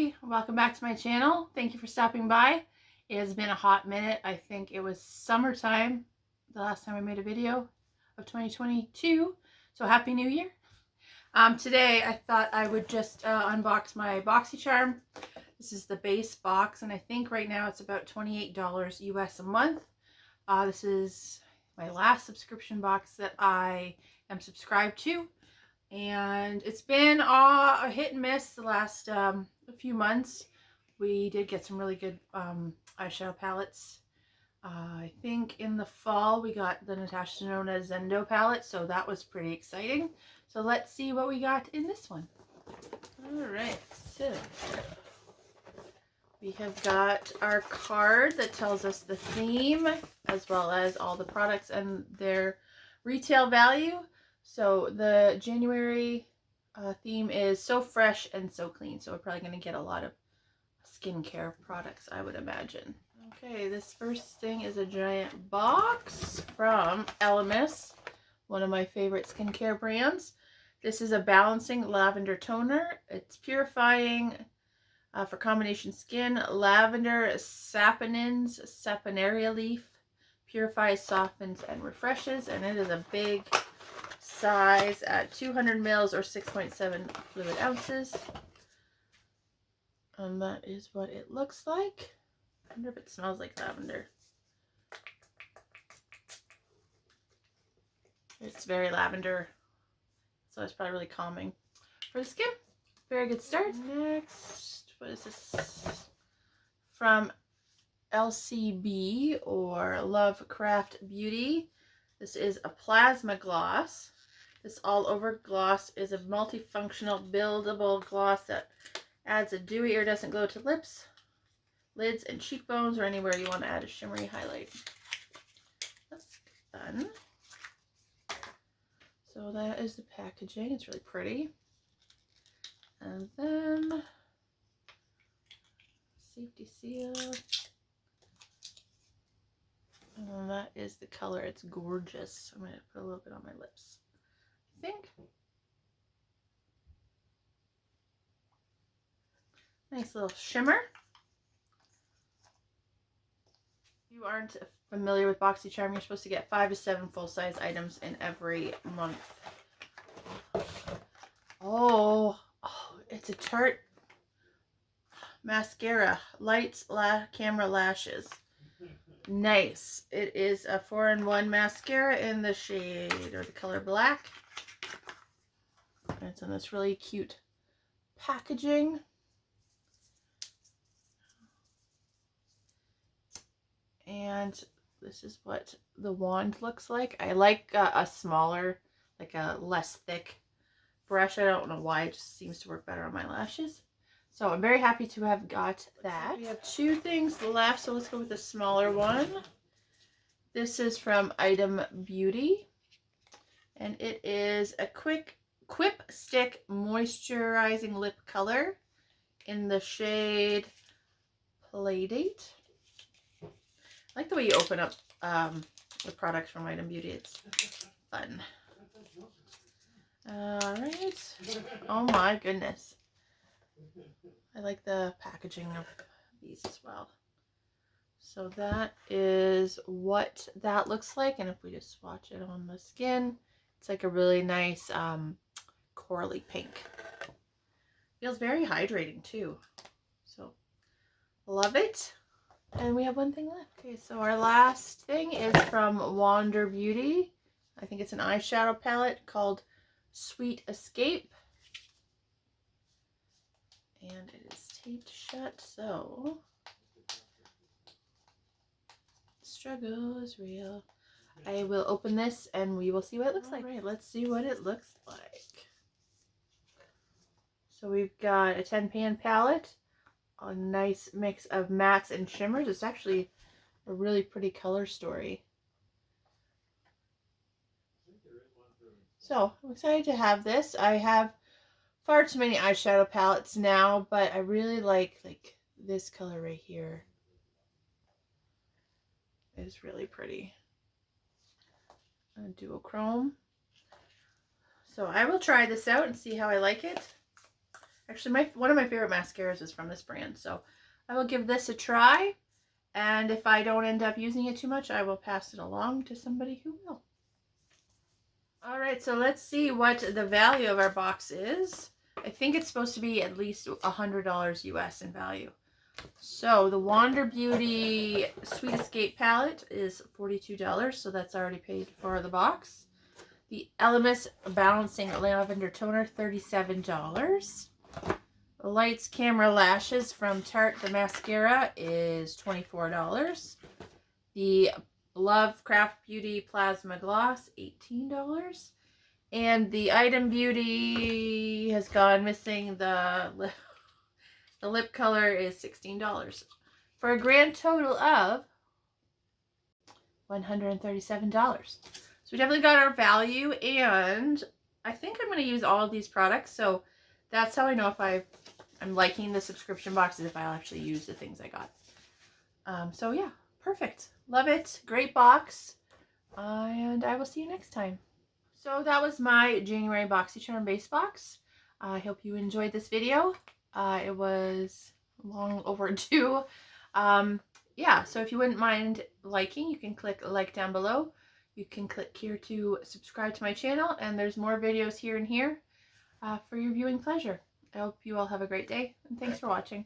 everybody, welcome back to my channel. Thank you for stopping by. It has been a hot minute. I think it was summertime the last time I made a video of 2022, so happy new year. Today I thought I would just unbox my Boxycharm. This is the base box, and I think right now it's about $28 US a month. This is my last subscription box that I am subscribed to. And it's been a hit and miss the last few months. We did get some really good eyeshadow palettes. I think in the fall we got the Natasha Denona Zendo palette, so that was pretty exciting. So let's see what we got in this one. Alright, so we have got our card that tells us the theme as well as all the products and their retail value. So the January theme is so fresh and so clean. So we're probably going to get a lot of skincare products, I would imagine. Okay, this first thing is a giant box from Elemis, one of my favorite skincare brands. This is a balancing lavender toner. It's purifying for combination skin. Lavender saponins, saponaria leaf. Purifies, softens, and refreshes. And it is a big size at 200 mils or 6.7 fluid ounces. And that is what it looks like. I wonder if it smells like lavender. It's very lavender, so it's probably really calming for the skin. Very good start. Next, what is this? From LCB or Lovecraft Beauty. This is a plasma gloss. This all-over gloss is a multifunctional buildable gloss that adds a dewy iridescent glow to lips, lids, and cheekbones, or anywhere you want to add a shimmery highlight. That's fun. So that is the packaging. It's really pretty. And then safety seal. And that is the color. It's gorgeous. I'm going to put a little bit on my lips, I think. Nice little shimmer. If you aren't familiar with Boxycharm, you're supposed to get 5 to 7 full-size items in every month. Oh, it's a Tarte mascara. Lights, camera, lashes. Nice. It is a 4-in-1 mascara in the shade or the color black. It's in this really cute packaging. And this is what the wand looks like. I like a smaller, like a less thick brush. I don't know why. It just seems to work better on my lashes. So I'm very happy to have got that. We have 2 things left, so let's go with the smaller one. This is from Item Beauty, and it is a Quip Stick Moisturizing Lip Color in the shade Playdate. I like the way you open up the products from Item Beauty. It's fun. Alright. Oh my goodness. I like the packaging of these as well. So that is what that looks like. And if we just swatch it on the skin, it's like a really nice corally pink. Feels very hydrating too. So love it. And we have one thing left. Okay, so our last thing is from Wander Beauty. I think it's an eyeshadow palette called Sweet Escape. And it is taped shut, so struggle is real. I will open this and we will see what it looks like. Alright, let's see what it looks like. So we've got a 10-pan palette, a nice mix of mattes and shimmers. It's actually a really pretty color story. So I'm excited to have this. I have far too many eyeshadow palettes now, but I really like this color right here. It's really pretty. A duochrome. So I will try this out and see how I like it. Actually, one of my favorite mascaras is from this brand, so I will give this a try. And if I don't end up using it too much, I will pass it along to somebody who will. Alright, so let's see what the value of our box is. I think it's supposed to be at least $100 US in value. So the Wander Beauty Sweet Escape palette is $42, so that's already paid for the box. The Elemis Balancing Lavender Toner, $37. The Lights Camera Lashes from Tarte, the mascara, is $24. The Lovecraft Beauty Plasma Gloss, $18. And the Item Beauty has gone missing. The lip color is $16. For a grand total of $137. So we definitely got our value, and I think I'm going to use all of these products. So that's how I know if I'm liking the subscription boxes, if I'll actually use the things I got. So yeah, perfect. Love it. Great box. And I will see you next time. So that was my January Boxycharm base box. I hope you enjoyed this video. It was long overdue. Yeah, so if you wouldn't mind liking, you can click like down below. You can click here to subscribe to my channel, and there's more videos here and here for your viewing pleasure. I hope you all have a great day, and thanks for watching.